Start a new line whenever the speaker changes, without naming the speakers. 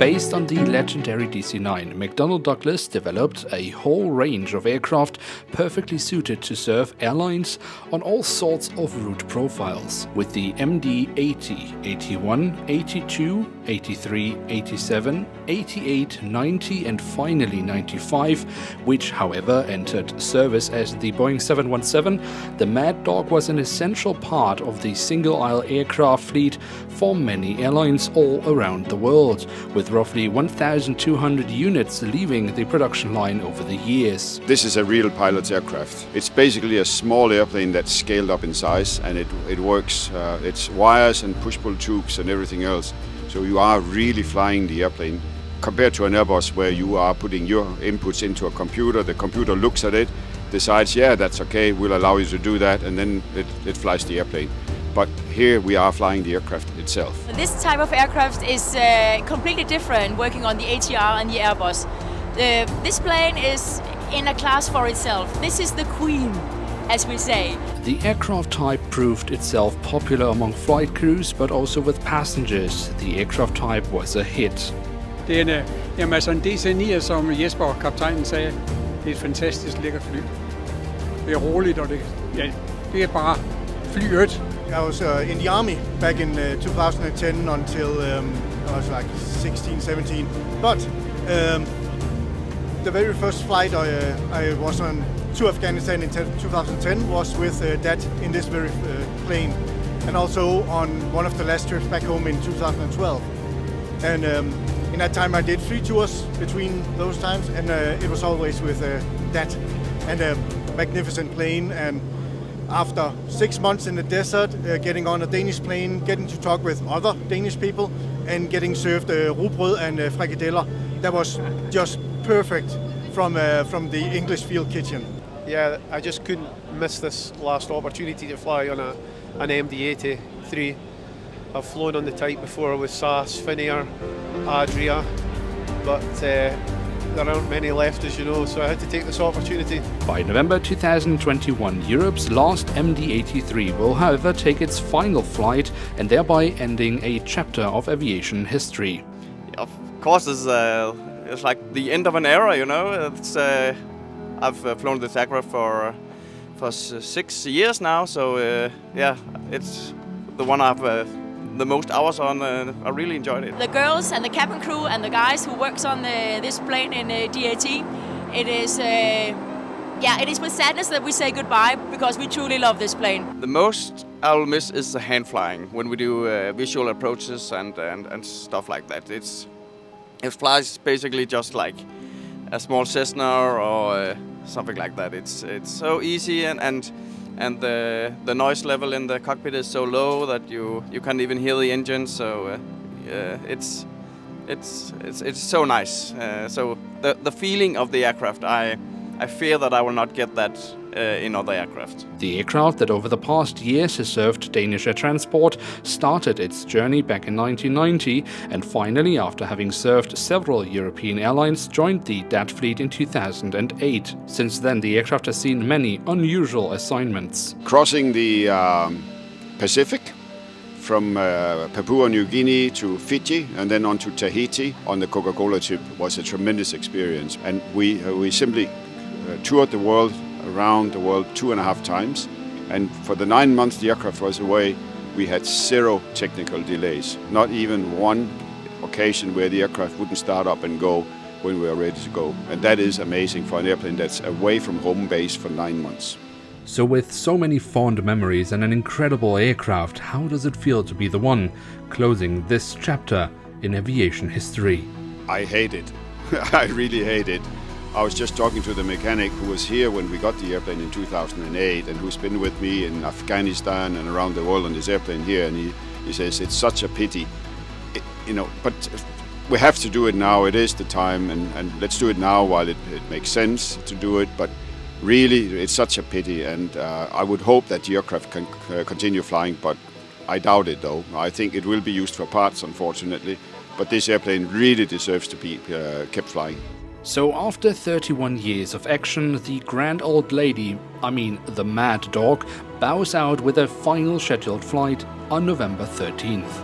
Based on the legendary DC-9, McDonnell Douglas developed a whole range of aircraft perfectly suited to serve airlines on all sorts of route profiles, with the MD-80, 81, 82, 83, 87, 88, 90 and finally 95, which however entered service as the Boeing 717. The Mad Dog was an essential part of the single-aisle aircraft fleet for many airlines all around the world, with roughly 1,200 units leaving the production line over the years.
This is a real pilot's aircraft. It's basically a small airplane that's scaled up in size, and it works. It's wires and push-pull tubes and everything else. So you are really flying the airplane compared to an Airbus where you are putting your inputs into a computer. The computer looks at it, decides, yeah, that's okay, we'll allow you to do that, and then it flies the airplane. But here we are flying the aircraft itself.
This type of aircraft is completely different working on the ATR and the Airbus. This plane is in a class for itself. This is the queen, as we say.
The aircraft type proved itself popular among flight crews, but also with passengers. The aircraft type was a hit.
Det er en DC-9, som Jesper, kaptajnen, sagde. Det er et fantastisk lækkert fly. Det er roligt, og det er bare flyet.
I was in the army back in 2010 until I was like 16, 17. But the very first flight I was on to Afghanistan in 2010 was with Dad in this very plane, and also on one of the last trips back home in 2012. And in that time I did 3 tours between those times, and it was always with Dad, and a magnificent plane. And after 6 months in the desert, getting on a Danish plane, getting to talk with other Danish people, and getting served rugbrød and frikadeller, that was just perfect from the English field kitchen.
Yeah, I just couldn't miss this last opportunity to fly on an MD-83. I've flown on the type before with SAS, Finnair, Adria, but there aren't many left, as you know, so I had to take this opportunity.
By November 2021, Europe's last MD-83 will however take its final flight and thereby ending a chapter of aviation history.
Of course, it's like the end of an era, you know. I've flown this aircraft for 6 years now, so yeah, it's the one I've the most hours on. I really enjoyed it.
The girls and the cabin crew and the guys who works on this plane in DAT, it is it is with sadness that we say goodbye, because we truly love this plane.
The most I'll miss is the hand flying when we do visual approaches and stuff like that. It flies basically just like a small Cessna or something like that. It's so easy, and the noise level in the cockpit is so low that you can't even hear the engine. So it's so nice. So the feeling of the aircraft, I fear that I will not get that in other aircraft.
The aircraft that over the past years has served Danish air transport started its journey back in 1990, and finally, after having served several European airlines, joined the DAT fleet in 2008. Since then, the aircraft has seen many unusual assignments.
Crossing the Pacific from Papua New Guinea to Fiji and then on to Tahiti on the Coca-Cola ship was a tremendous experience, and we simply toured the world, around the world 2.5 times, and for the 9 months the aircraft was away, we had 0 technical delays. Not even one occasion where the aircraft wouldn't start up and go when we were ready to go, and that is amazing for an airplane that's away from home base for 9 months.
So with so many fond memories and an incredible aircraft, how does it feel to be the one closing this chapter in aviation history?
I hate it. I really hate it. I was just talking to the mechanic who was here when we got the airplane in 2008 and who's been with me in Afghanistan and around the world on this airplane here, and he says it's such a pity, you know, but we have to do it now. It is the time, and let's do it now while it makes sense to do it, but really it's such a pity, and I would hope that the aircraft can continue flying, but I doubt it though. I think it will be used for parts, unfortunately, but this airplane really deserves to be kept flying.
So after 31 years of action, the grand old lady, the Mad Dog, bows out with a final scheduled flight on November 13th.